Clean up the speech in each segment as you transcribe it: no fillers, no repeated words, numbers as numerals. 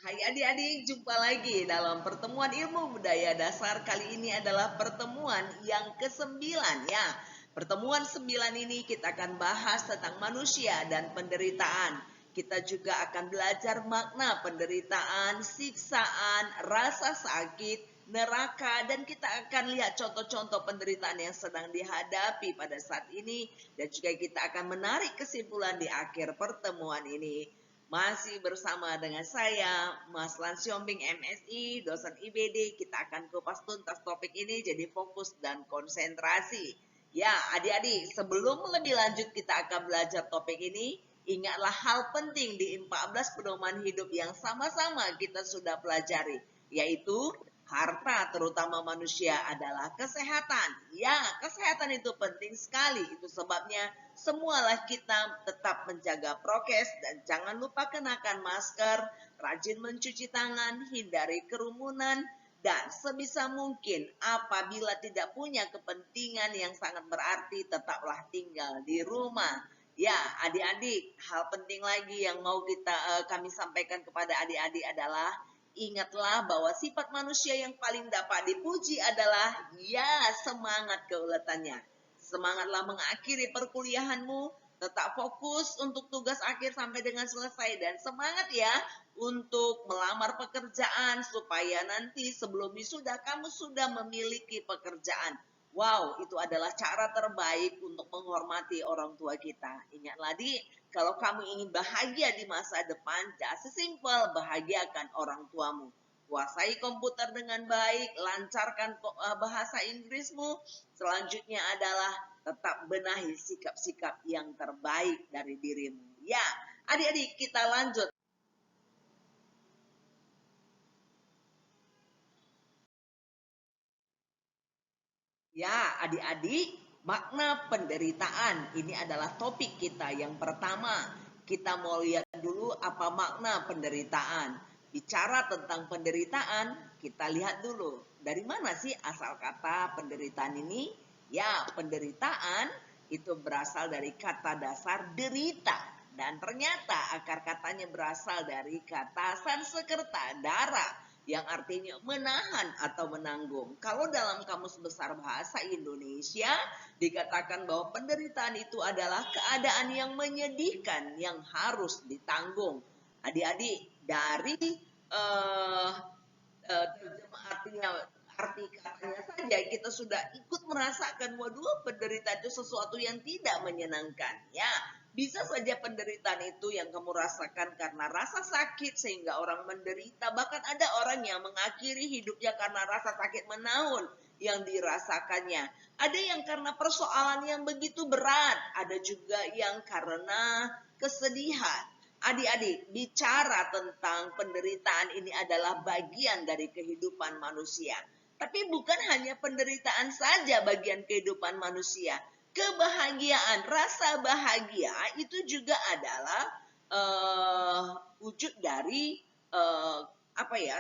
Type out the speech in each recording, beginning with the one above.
Hai adik-adik, jumpa lagi dalam pertemuan ilmu budaya dasar. Kali ini adalah pertemuan yang ke-9 ya. Pertemuan 9 ini kita akan bahas tentang manusia dan penderitaan. Kita juga akan belajar makna penderitaan, siksaan, rasa sakit, neraka, dan kita akan lihat contoh-contoh penderitaan yang sedang dihadapi pada saat ini. Dan juga kita akan menarik kesimpulan di akhir pertemuan ini. Masih bersama dengan saya, Mas Lan Siombing MSI, dosen IBD. Kita akan kupas tuntas topik ini, jadi fokus dan konsentrasi. Ya, adik-adik, sebelum lebih lanjut kita akan belajar topik ini, ingatlah hal penting di 14 pedoman hidup yang sama-sama kita sudah pelajari, yaitu harta terutama manusia adalah kesehatan. Ya, kesehatan itu penting sekali. Itu sebabnya semualah kita tetap menjaga prokes dan jangan lupa kenakan masker, rajin mencuci tangan, hindari kerumunan, dan sebisa mungkin apabila tidak punya kepentingan yang sangat berarti tetaplah tinggal di rumah. Ya, adik-adik, hal penting lagi yang mau kami sampaikan kepada adik-adik adalah ingatlah bahwa sifat manusia yang paling dapat dipuji adalah ya semangat keuletannya. Semangatlah mengakhiri perkuliahanmu, tetap fokus untuk tugas akhir sampai dengan selesai dan semangat ya untuk melamar pekerjaan supaya nanti sebelum wisuda kamu sudah memiliki pekerjaan. Wow, itu adalah cara terbaik untuk menghormati orang tua kita. Ingatlah kalau kamu ingin bahagia di masa depan, just simple, bahagiakan orang tuamu. Kuasai komputer dengan baik, lancarkan bahasa Inggrismu. Selanjutnya adalah tetap benahi sikap-sikap yang terbaik dari dirimu. Ya, adik-adik kita lanjut. Ya, adik-adik, makna penderitaan ini adalah topik kita yang pertama. Kita mau lihat dulu apa makna penderitaan. Bicara tentang penderitaan, kita lihat dulu dari mana sih asal kata penderitaan ini? Ya, penderitaan itu berasal dari kata dasar derita. Dan ternyata akar katanya berasal dari kata Sanskerta, darah, yang artinya menahan atau menanggung. Kalau dalam Kamus Besar Bahasa Indonesia dikatakan bahwa penderitaan itu adalah keadaan yang menyedihkan yang harus ditanggung. Adik-adik, dari arti katanya saja kita sudah ikut merasakan, waduh, penderitaan itu sesuatu yang tidak menyenangkan. Ya, bisa saja penderitaan itu yang kamu rasakan karena rasa sakit sehingga orang menderita. Bahkan ada orang yang mengakhiri hidupnya karena rasa sakit menaun yang dirasakannya. Ada yang karena persoalan yang begitu berat. Ada juga yang karena kesedihan. Adik-adik, bicara tentang penderitaan ini adalah bagian dari kehidupan manusia. Tapi bukan hanya penderitaan saja bagian kehidupan manusia. Kebahagiaan, rasa bahagia itu juga adalah wujud dari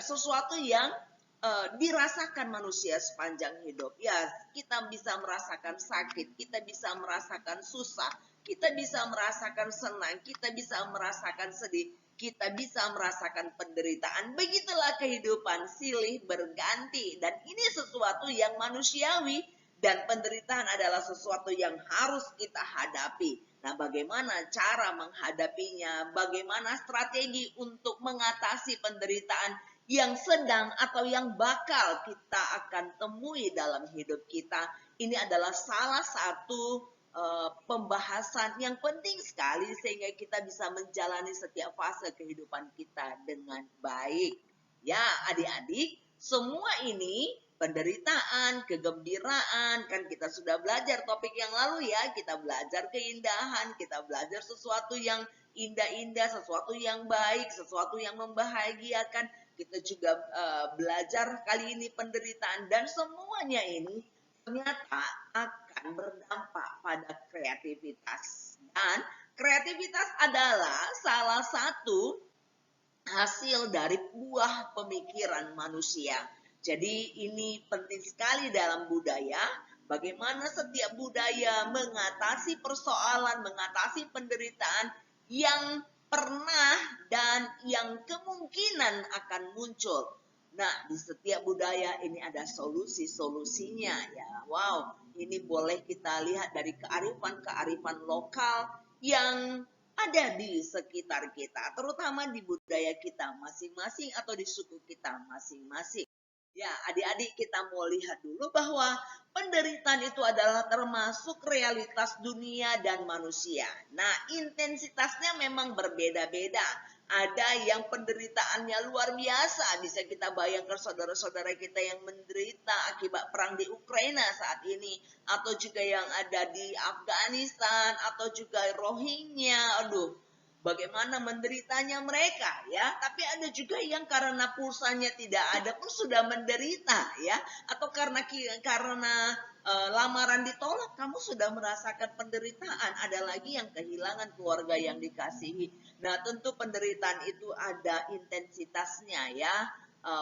sesuatu yang dirasakan manusia sepanjang hidup. Ya, kita bisa merasakan sakit, kita bisa merasakan susah, kita bisa merasakan senang, kita bisa merasakan sedih, kita bisa merasakan penderitaan. Begitulah kehidupan, silih berganti. Dan ini sesuatu yang manusiawi dan penderitaan adalah sesuatu yang harus kita hadapi. Nah, bagaimana cara menghadapinya? Bagaimana strategi untuk mengatasi penderitaan yang sedang atau yang bakal kita akan temui dalam hidup kita? Ini adalah salah satu pembahasan yang penting sekali sehingga kita bisa menjalani setiap fase kehidupan kita dengan baik. Ya, adik-adik, semua ini penderitaan, kegembiraan, kan kita sudah belajar topik yang lalu ya, kita belajar keindahan, kita belajar sesuatu yang indah-indah, sesuatu yang baik, sesuatu yang membahagiakan. Kita juga belajar kali ini penderitaan dan semuanya ini ternyata akan berdampak pada kreativitas. Dan kreativitas adalah salah satu hasil dari buah pemikiran manusia. Jadi ini penting sekali dalam budaya, bagaimana setiap budaya mengatasi persoalan, mengatasi penderitaan yang pernah dan yang kemungkinan akan muncul. Nah, di setiap budaya ini ada solusi-solusinya ya. Wow, ini boleh kita lihat dari kearifan-kearifan lokal yang ada di sekitar kita, terutama di budaya kita masing-masing atau di suku kita masing-masing. Ya, adik-adik kita mau lihat dulu bahwa penderitaan itu adalah termasuk realitas dunia dan manusia. Nah, intensitasnya memang berbeda-beda. Ada yang penderitaannya luar biasa. Bisa kita bayangkan saudara-saudara kita yang menderita akibat perang di Ukraina saat ini. Atau juga yang ada di Afghanistan. Atau juga Rohingya. Aduh, bagaimana menderitanya mereka ya. Tapi ada juga yang karena pulsanya tidak ada pun sudah menderita ya. Atau karena lamaran ditolak, kamu sudah merasakan penderitaan. Ada lagi yang kehilangan keluarga yang dikasihi. Nah, tentu penderitaan itu ada intensitasnya ya,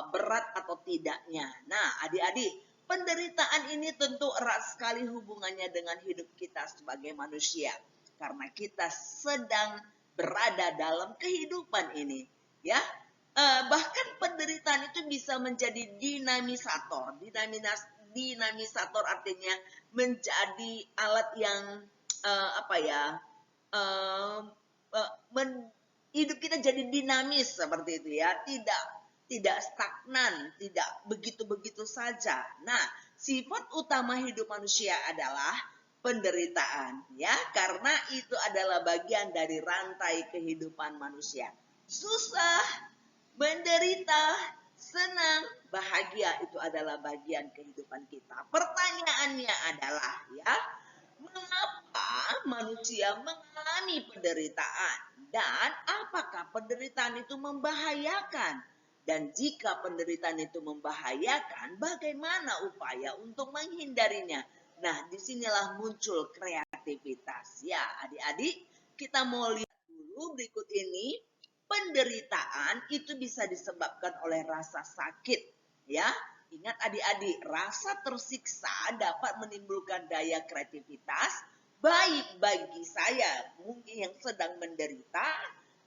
berat atau tidaknya. Nah, adik-adik, penderitaan ini tentu erat sekali hubungannya dengan hidup kita sebagai manusia. Karena kita sedang berada dalam kehidupan ini, ya. Bahkan penderitaan itu bisa menjadi dinamisator. Dinamisator artinya menjadi alat yang hidup kita jadi dinamis seperti itu ya, tidak stagnan, tidak begitu-begitu saja. Nah, sifat utama hidup manusia adalah penderitaan ya, karena itu adalah bagian dari rantai kehidupan manusia. Susah, menderita, senang, bahagia itu adalah bagian kehidupan kita. Pertanyaannya adalah ya, mengapa manusia mengalami penderitaan dan apakah penderitaan itu membahayakan? Dan jika penderitaan itu membahayakan, bagaimana upaya untuk menghindarinya? Nah, disinilah muncul kreativitas. Ya, adik-adik, kita mau lihat dulu berikut ini. Penderitaan itu bisa disebabkan oleh rasa sakit, ya. Ingat adik-adik, rasa tersiksa dapat menimbulkan daya kreativitas, baik bagi saya mungkin yang sedang menderita,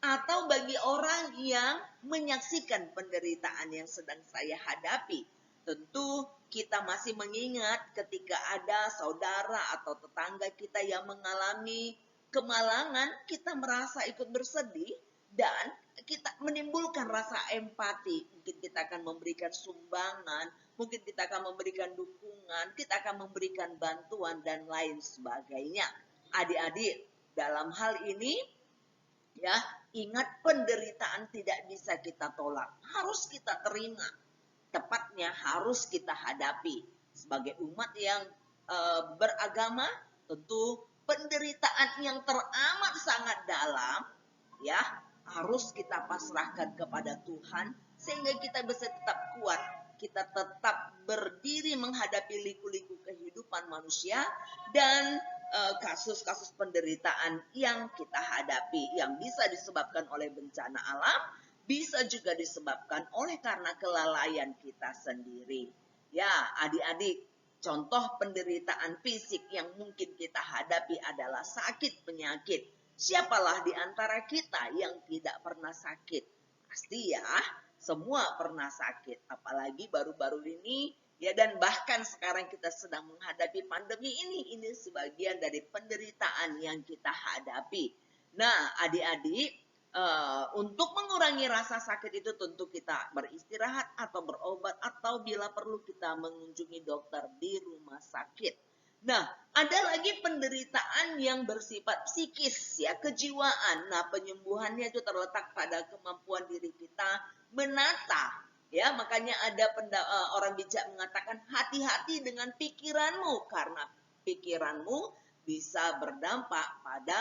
atau bagi orang yang menyaksikan penderitaan yang sedang saya hadapi. Tentu kita masih mengingat ketika ada saudara atau tetangga kita yang mengalami kemalangan, kita merasa ikut bersedih, dan kita menimbulkan rasa empati. Mungkin kita akan memberikan sumbangan, mungkin kita akan memberikan dukungan, kita akan memberikan bantuan dan lain sebagainya. Adik-adik, dalam hal ini ya, ingat penderitaan tidak bisa kita tolak, harus kita terima. Tepatnya harus kita hadapi. Sebagai umat yang beragama, tentu penderitaan yang teramat sangat dalam ya, harus kita pasrahkan kepada Tuhan sehingga kita bisa tetap kuat, kita tetap berdiri menghadapi liku-liku kehidupan manusia dan kasus-kasus penderitaan yang kita hadapi yang bisa disebabkan oleh bencana alam, bisa juga disebabkan oleh karena kelalaian kita sendiri. Ya, adik-adik, contoh penderitaan fisik yang mungkin kita hadapi adalah sakit penyakit. Siapalah di antara kita yang tidak pernah sakit? Pasti ya, semua pernah sakit. Apalagi baru-baru ini, ya, dan bahkan sekarang kita sedang menghadapi pandemi ini. Ini sebagian dari penderitaan yang kita hadapi. Nah, adik-adik, untuk mengurangi rasa sakit itu tentu kita beristirahat atau berobat atau bila perlu kita mengunjungi dokter di rumah sakit. Nah, ada lagi penderitaan yang bersifat psikis ya, kejiwaan. Nah, penyembuhannya itu terletak pada kemampuan diri kita menata. Ya, makanya ada orang bijak mengatakan hati-hati dengan pikiranmu karena pikiranmu bisa berdampak pada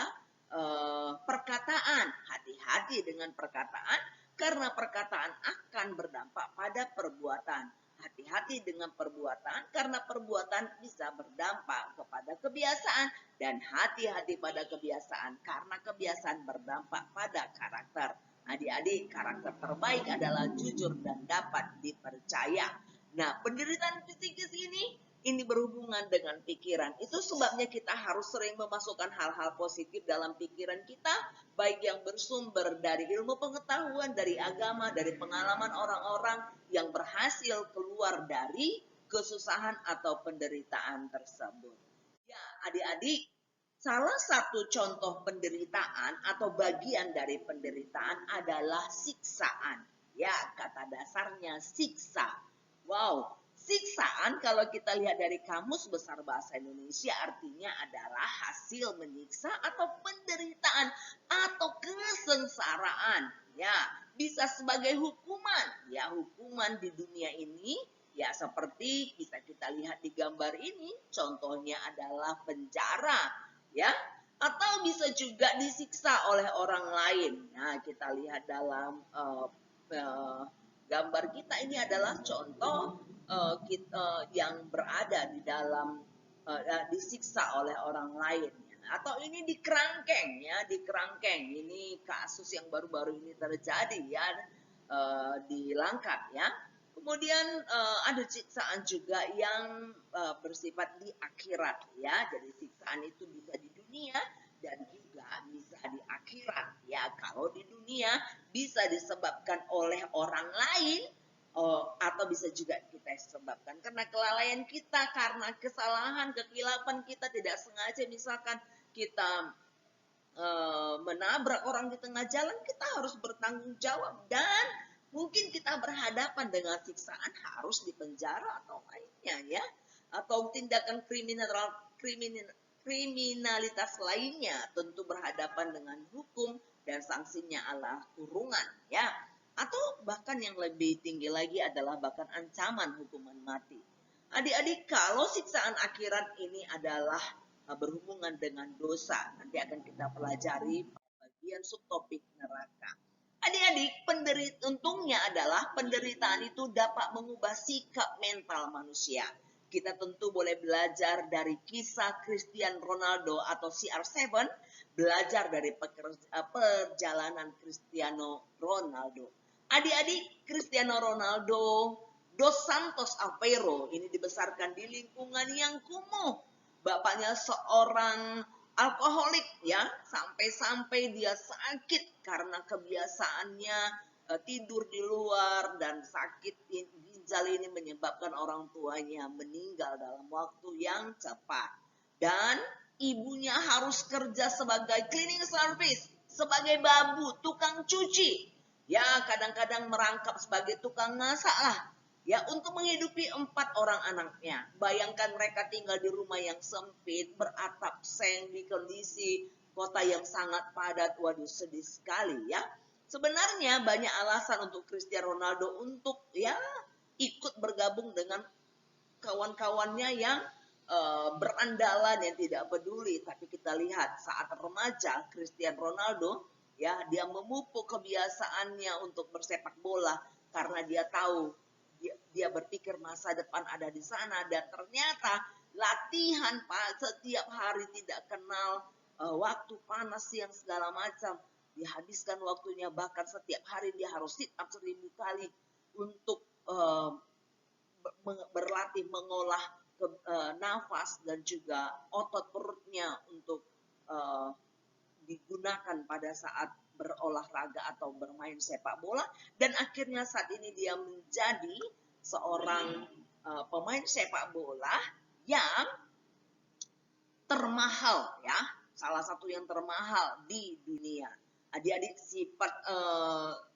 perkataan. Hati-hati dengan perkataan karena perkataan akan berdampak pada perbuatan. Hati-hati dengan perbuatan karena perbuatan bisa berdampak kepada kebiasaan, dan hati-hati pada kebiasaan karena kebiasaan berdampak pada karakter. Adik-adik, karakter terbaik adalah jujur dan dapat dipercaya. Nah, penderitaan psikis ini Ini berhubungan dengan pikiran. Itu sebabnya kita harus sering memasukkan hal-hal positif dalam pikiran kita, baik yang bersumber dari ilmu pengetahuan, dari agama, dari pengalaman orang-orang yang berhasil keluar dari kesusahan atau penderitaan tersebut. Ya, adik-adik, salah satu contoh penderitaan atau bagian dari penderitaan adalah siksaan. Ya, kata dasarnya siksa. Wow, siksaan kalau kita lihat dari Kamus Besar Bahasa Indonesia artinya adalah hasil menyiksa atau penderitaan atau kesengsaraan. Ya, bisa sebagai hukuman. Ya, hukuman di dunia ini ya seperti kita lihat di gambar ini, contohnya adalah penjara, ya, atau bisa juga disiksa oleh orang lain. Nah, kita lihat dalam gambar kita ini adalah contoh yang berada di dalam disiksa oleh orang lain. Atau ini di kerangkeng, ya, di kerangkeng. Ini kasus yang baru-baru ini terjadi, ya, di Langkat, ya. Kemudian ada siksaan juga yang bersifat di akhirat, ya. Jadi siksaan itu bisa di dunia dan juga bisa di akhirat, ya. Kalau di dunia bisa disebabkan oleh orang lain, atau bisa juga kita sebabkan karena kelalaian kita, karena kesalahan, kekilapan kita, tidak sengaja misalkan kita menabrak orang di tengah jalan, kita harus bertanggung jawab dan mungkin kita berhadapan dengan siksaan harus dipenjara atau lainnya, ya, atau tindakan kriminalitas lainnya tentu berhadapan dengan hukum dan sanksinya adalah kurungan, ya, atau bahkan yang lebih tinggi lagi adalah bahkan ancaman hukuman mati. Adik-adik, kalau siksaan akhirat ini adalah berhubungan dengan dosa, nanti akan kita pelajari bagian subtopik neraka. Adik-adik, untungnya adalah penderitaan itu dapat mengubah sikap mental manusia. Kita tentu boleh belajar dari kisah Cristiano Ronaldo atau CR7, belajar dari perjalanan Cristiano Ronaldo. Adik-adik, Cristiano Ronaldo dos Santos Aveiro ini dibesarkan di lingkungan yang kumuh. Bapaknya seorang alkoholik, ya, sampai-sampai dia sakit karena kebiasaannya tidur di luar, dan sakit ginjal ini menyebabkan orang tuanya meninggal dalam waktu yang cepat. Dan ibunya harus kerja sebagai cleaning service, sebagai babu, tukang cuci. Ya, kadang-kadang merangkap sebagai tukang masak lah. Ya, untuk menghidupi 4 orang anaknya. Bayangkan mereka tinggal di rumah yang sempit, beratap seng, di kondisi kota yang sangat padat. Waduh, sedih sekali, ya. Sebenarnya banyak alasan untuk Cristiano Ronaldo untuk, ya, ikut bergabung dengan kawan-kawannya yang berandalan, yang tidak peduli. Tapi kita lihat saat remaja Cristiano Ronaldo, ya, dia memupuk kebiasaannya untuk bersepak bola karena dia tahu, dia berpikir masa depan ada di sana, dan ternyata latihan setiap hari, tidak kenal waktu panas, siang, segala macam, dihabiskan waktunya, bahkan setiap hari dia harus sit up 1000 kali untuk berlatih mengolah nafas dan juga otot perutnya untuk digunakan pada saat berolahraga atau bermain sepak bola. Dan akhirnya saat ini dia menjadi seorang pemain sepak bola yang termahal, ya, salah satu yang termahal di dunia. Adik-adik, sifat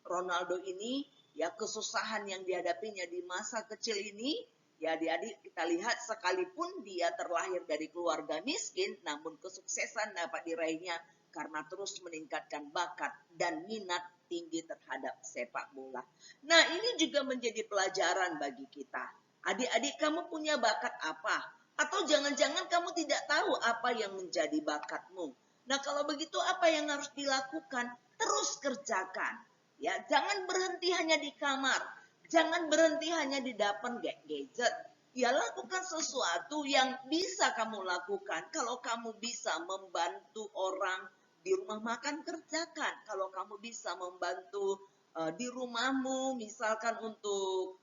Ronaldo ini, ya, kesusahan yang dihadapinya di masa kecil ini, ya, adik-adik, kita lihat sekalipun dia terlahir dari keluarga miskin, namun kesuksesan dapat diraihnya karena terus meningkatkan bakat dan minat tinggi terhadap sepak bola. Nah, ini juga menjadi pelajaran bagi kita. Adik-adik, kamu punya bakat apa? Atau jangan-jangan kamu tidak tahu apa yang menjadi bakatmu. Nah, kalau begitu apa yang harus dilakukan? Terus kerjakan. Ya, jangan berhenti hanya di kamar. Jangan berhenti hanya di depan gadget. Ya, lakukan sesuatu yang bisa kamu lakukan. Kalau kamu bisa membantu orang di rumah makan, kerjakan. Kalau kamu bisa membantu di rumahmu, misalkan untuk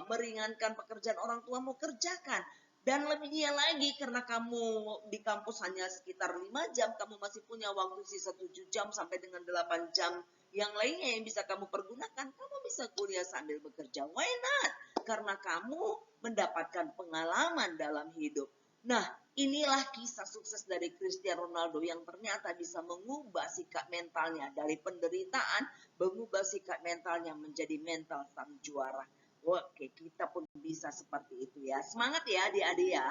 meringankan pekerjaan orang tuamu, kerjakan. Dan lebihnya lagi, karena kamu di kampus hanya sekitar 5 jam, kamu masih punya waktu sisa 7 jam sampai dengan 8 jam yang lainnya yang bisa kamu pergunakan. Kamu bisa kuliah sambil bekerja. Why not? Karena kamu mendapatkan pengalaman dalam hidup. Nah, inilah kisah sukses dari Cristiano Ronaldo yang ternyata bisa mengubah sikap mentalnya dari penderitaan, mengubah sikap mentalnya menjadi mental sang juara. Oke, kita pun bisa seperti itu ya. Semangat ya adik-adik ya.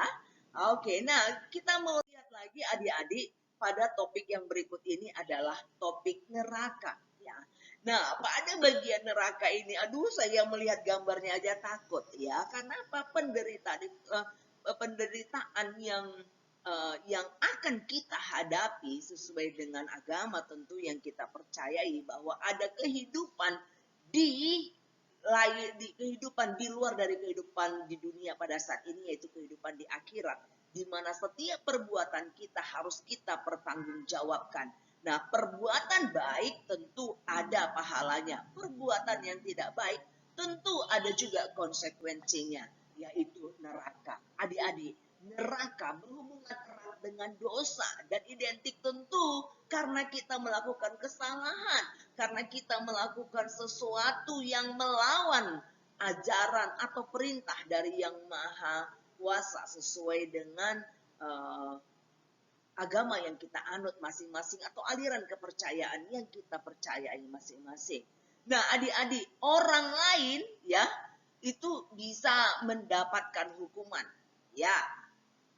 Oke, nah kita mau lihat lagi adik-adik pada topik yang berikut ini adalah topik neraka ya. Nah, pada bagian neraka ini, aduh saya melihat gambarnya aja takut ya. Karena apa? Penderitaan yang akan kita hadapi sesuai dengan agama tentu yang kita percayai bahwa ada kehidupan di kehidupan di luar dari kehidupan di dunia pada saat ini, yaitu kehidupan di akhirat, di mana setiap perbuatan kita harus kita pertanggungjawabkan. Nah, perbuatan baik tentu ada pahalanya, perbuatan yang tidak baik tentu ada juga konsekuensinya, yaitu neraka. Adik-adik, neraka berhubungan erat dengan dosa dan identik tentu karena kita melakukan kesalahan, karena kita melakukan sesuatu yang melawan ajaran atau perintah dari Yang Maha Kuasa sesuai dengan agama yang kita anut masing-masing atau aliran kepercayaan yang kita percayai masing-masing. Nah, adik-adik, orang lain ya itu bisa mendapatkan hukuman. Ya,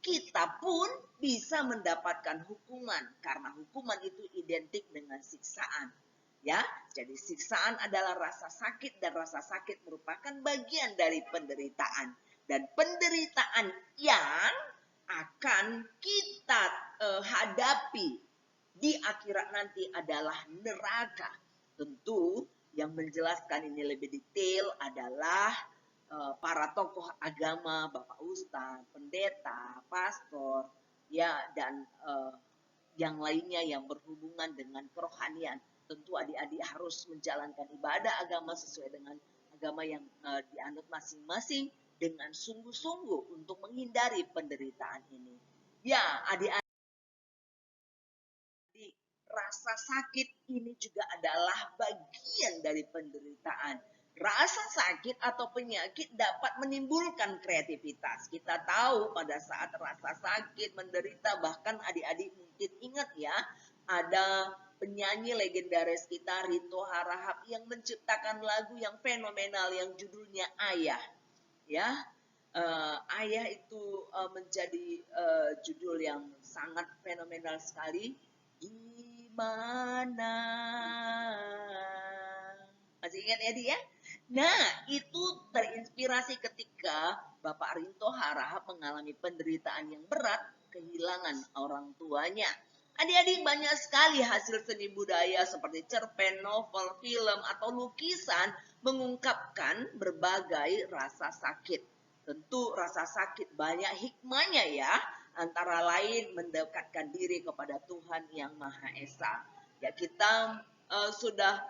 kita pun bisa mendapatkan hukuman karena hukuman itu identik dengan siksaan. Ya, jadi siksaan adalah rasa sakit dan rasa sakit merupakan bagian dari penderitaan. Dan penderitaan yang akan kita hadapi di akhirat nanti adalah neraka. Tentu yang menjelaskan ini lebih detail adalah para tokoh agama, Bapak Ustadz, pendeta, pastor, ya dan yang lainnya yang berhubungan dengan kerohanian. Tentu adik-adik harus menjalankan ibadah agama sesuai dengan agama yang dianut masing-masing dengan sungguh-sungguh untuk menghindari penderitaan ini. Ya, adik-adik, rasa sakit ini juga adalah bagian dari penderitaan. Rasa sakit atau penyakit dapat menimbulkan kreativitas. Kita tahu pada saat rasa sakit, menderita, bahkan adik-adik mungkin ingat ya, ada penyanyi legendaris kita Rito Harahap yang menciptakan lagu yang fenomenal yang judulnya Ayah. Ya, Ayah itu menjadi judul yang sangat fenomenal sekali. Di mana? Masih ingat ya dia? Nah, itu terinspirasi ketika Bapak Rinto Harahap mengalami penderitaan yang berat, kehilangan orang tuanya. Adik-adik, banyak sekali hasil seni budaya seperti cerpen, novel, film, atau lukisan mengungkapkan berbagai rasa sakit. Tentu rasa sakit banyak hikmahnya ya, antara lain mendekatkan diri kepada Tuhan yang Maha Esa. Ya, kita sudah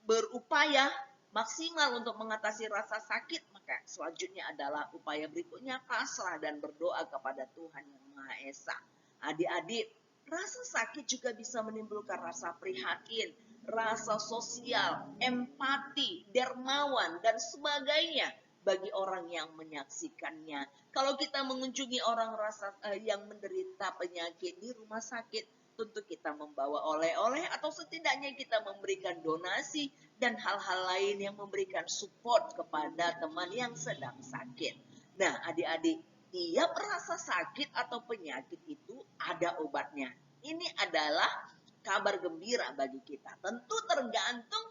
berupaya maksimal untuk mengatasi rasa sakit, maka selanjutnya adalah upaya berikutnya pasrah dan berdoa kepada Tuhan yang Maha Esa. Adik-adik, rasa sakit juga bisa menimbulkan rasa prihatin, rasa sosial, empati, dermawan, dan sebagainya bagi orang yang menyaksikannya. Kalau kita mengunjungi orang yang menderita penyakit di rumah sakit, tentu kita membawa oleh-oleh atau setidaknya kita memberikan donasi dan hal-hal lain yang memberikan support kepada teman yang sedang sakit. Nah, adik-adik, tiap rasa sakit atau penyakit itu ada obatnya. Ini adalah kabar gembira bagi kita. Tentu tergantung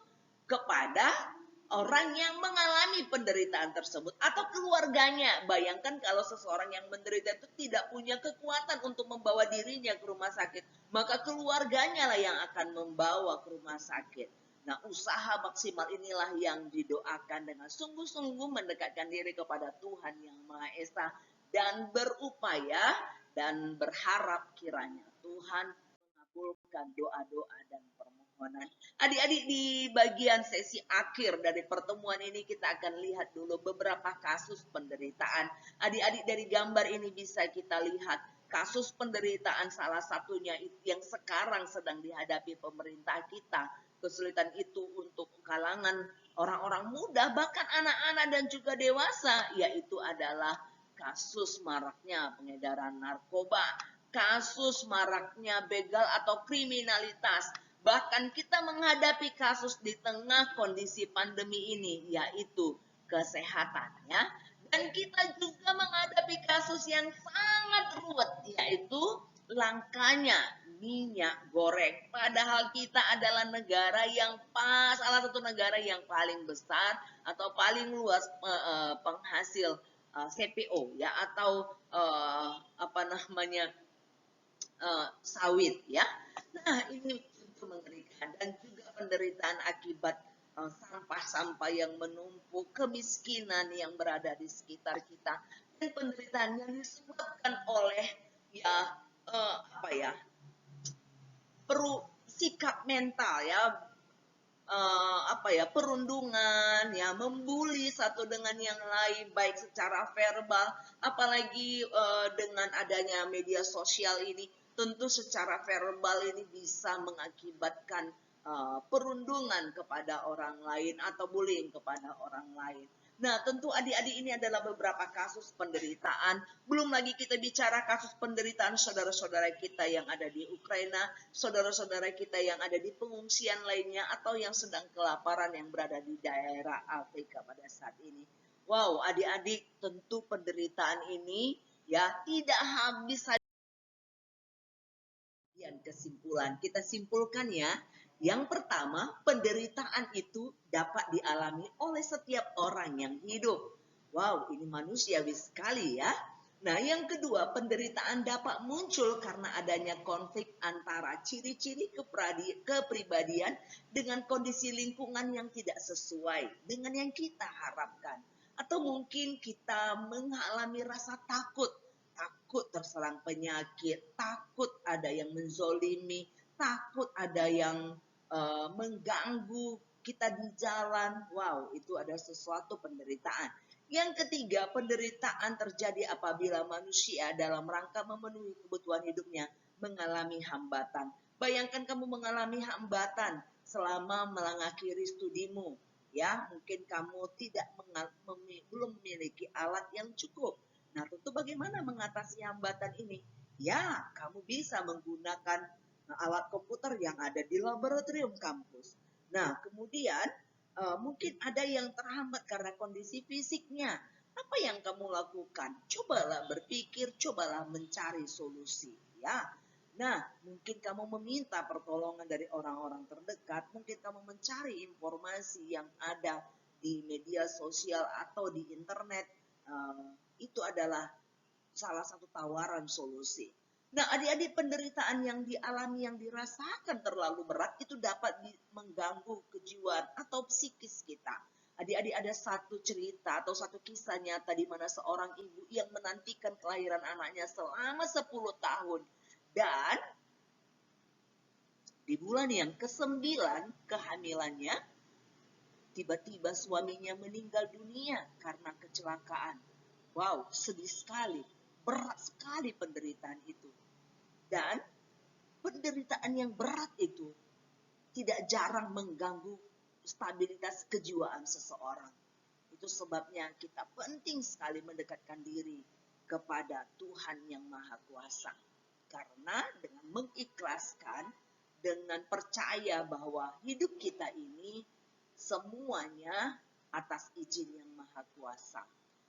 kepada orang yang mengalami penderitaan tersebut atau keluarganya. Bayangkan kalau seseorang yang menderita itu tidak punya kekuatan untuk membawa dirinya ke rumah sakit, maka keluarganya lah yang akan membawa ke rumah sakit. Nah, usaha maksimal inilah yang didoakan dengan sungguh-sungguh mendekatkan diri kepada Tuhan yang Maha Esa dan berupaya dan berharap kiranya Tuhan mengabulkan doa-doa dan permohonan permohonan. Adik-adik, di bagian sesi akhir dari pertemuan ini kita akan lihat dulu beberapa kasus penderitaan. Adik-adik, dari gambar ini bisa kita lihat kasus penderitaan salah satunya yang sekarang sedang dihadapi pemerintah kita. Kesulitan itu untuk kalangan orang-orang muda, bahkan anak-anak dan juga dewasa, yaitu adalah kasus maraknya pengedaran narkoba, kasus maraknya begal atau kriminalitas. Bahkan kita menghadapi kasus di tengah kondisi pandemi ini, yaitu kesehatan, ya. Dan kita juga menghadapi kasus yang sangat ruwet, yaitu langkanya minyak goreng. Padahal kita adalah negara yang salah satu negara yang paling besar atau paling luas penghasil CPO, ya, atau apa namanya, sawit, ya. Nah, ini tentu mengerikan, dan juga penderitaan akibat sampah-sampah yang menumpuk, kemiskinan yang berada di sekitar kita, dan penderitaan yang disebabkan oleh ya apa ya, sikap mental, ya, apa ya, perundungan, ya, membuli satu dengan yang lain baik secara verbal, apalagi dengan adanya media sosial ini, tentu secara verbal ini bisa mengakibatkan perundungan kepada orang lain atau bullying kepada orang lain. Nah, tentu adik-adik, ini adalah beberapa kasus penderitaan. Belum lagi kita bicara kasus penderitaan saudara-saudara kita yang ada di Ukraina, saudara-saudara kita yang ada di pengungsian lainnya, atau yang sedang kelaparan yang berada di daerah Afrika pada saat ini. Wow, adik-adik, tentu penderitaan ini ya tidak habis saja. Kesimpulan, kita simpulkan ya. Yang pertama, penderitaan itu dapat dialami oleh setiap orang yang hidup. Wow, ini manusiawi sekali ya. Nah, yang kedua, penderitaan dapat muncul karena adanya konflik antara ciri-ciri kepribadian dengan kondisi lingkungan yang tidak sesuai dengan yang kita harapkan. Atau mungkin kita mengalami rasa takut terserang penyakit, takut ada yang menzolimi, takut ada yang mengganggu kita di jalan. Wow, itu ada sesuatu penderitaan. Yang ketiga, penderitaan terjadi apabila manusia dalam rangka memenuhi kebutuhan hidupnya mengalami hambatan. Bayangkan kamu mengalami hambatan selama mengakhiri studimu, ya, mungkin kamu belum memiliki alat yang cukup. Nah, tentu bagaimana mengatasi hambatan ini? Ya, kamu bisa menggunakan alat komputer yang ada di laboratorium kampus. Nah, kemudian mungkin ada yang terhambat karena kondisi fisiknya. Apa yang kamu lakukan? Cobalah berpikir, cobalah mencari solusi, ya. Nah, mungkin kamu meminta pertolongan dari orang-orang terdekat, mungkin kamu mencari informasi yang ada di media sosial atau di internet. Itu adalah salah satu tawaran solusi. Nah, adik-adik, penderitaan yang dialami, yang dirasakan terlalu berat itu dapat mengganggu kejiwaan atau psikis kita. Adik-adik, ada satu cerita atau satu kisah nyata di mana seorang ibu yang menantikan kelahiran anaknya selama 10 tahun. Dan di bulan yang ke-9 kehamilannya, tiba-tiba suaminya meninggal dunia karena kecelakaan. Wow, sedih sekali. Berat sekali penderitaan itu. Dan penderitaan yang berat itu tidak jarang mengganggu stabilitas kejiwaan seseorang. Itu sebabnya kita penting sekali mendekatkan diri kepada Tuhan yang Maha Kuasa. Karena dengan mengikhlaskan, dengan percaya bahwa hidup kita ini semuanya atas izin yang Maha Kuasa.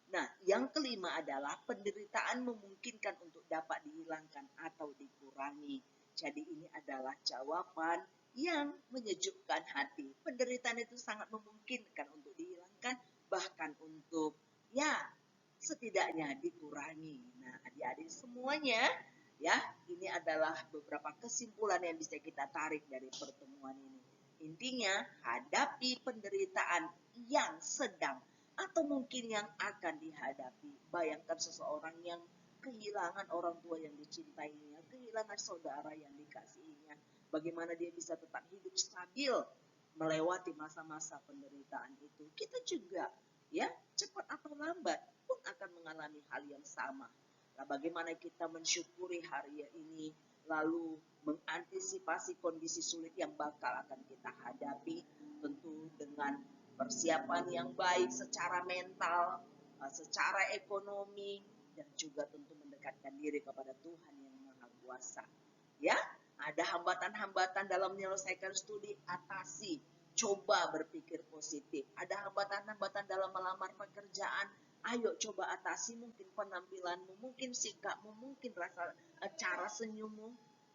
Nah, yang kelima adalah penderitaan memungkinkan untuk dapat dihilangkan atau dikurangi. Jadi ini adalah jawaban yang menyejukkan hati. Penderitaan itu sangat memungkinkan untuk dihilangkan, bahkan untuk ya setidaknya dikurangi. Nah, adik-adik semuanya, ya, ini adalah beberapa kesimpulan yang bisa kita tarik dari pertemuan ini. Intinya, hadapi penderitaan yang sedang atau mungkin yang akan dihadapi. Bayangkan seseorang yang kehilangan orang tua yang dicintainya, kehilangan saudara yang dikasihinya, bagaimana dia bisa tetap hidup stabil melewati masa-masa penderitaan itu. Kita juga ya cepat atau lambat pun akan mengalami hal yang sama. Nah, bagaimana kita mensyukuri hari ini, lalu mengantisipasi kondisi sulit yang bakal akan kita hadapi, tentu dengan persiapan yang baik secara mental, secara ekonomi, dan juga tentu mendekatkan diri kepada Tuhan yang Maha Kuasa. Ya, ada hambatan-hambatan dalam menyelesaikan studi, atasi. Coba berpikir positif. Ada hambatan-hambatan dalam melamar pekerjaan, ayo coba atasi, mungkin penampilanmu, mungkin sikapmu, mungkin cara senyummu.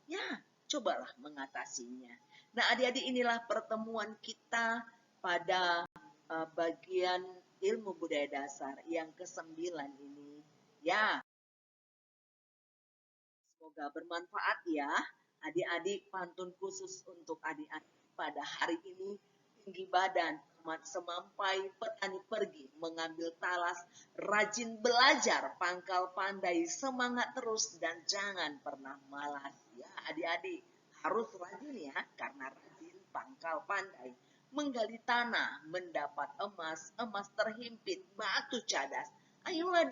Ya, cobalah mengatasinya. Nah, adik-adik, inilah pertemuan kita pada bagian ilmu budaya dasar yang ke-9 ini. Ya, semoga bermanfaat ya. Adik-adik, pantun khusus untuk adik-adik pada hari ini. Tinggi badan, semampai petani pergi mengambil talas, rajin belajar, pangkal pandai, semangat terus dan jangan pernah malas. Ya, adik-adik harus rajin ya, karena rajin pangkal pandai. Menggali tanah, mendapat emas, emas terhimpit, batu cadas. Ayolah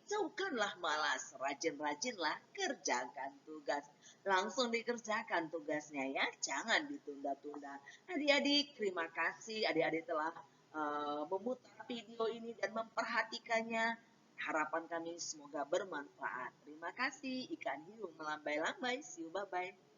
jauhkanlah malas, rajin-rajinlah kerjakan tugas. Langsung dikerjakan tugasnya ya, jangan ditunda-tunda. Adik-adik, terima kasih adik-adik telah memutar video ini dan memperhatikannya. Harapan kami semoga bermanfaat. Terima kasih, ikan hiu melambai-lambai. See you, bye-bye.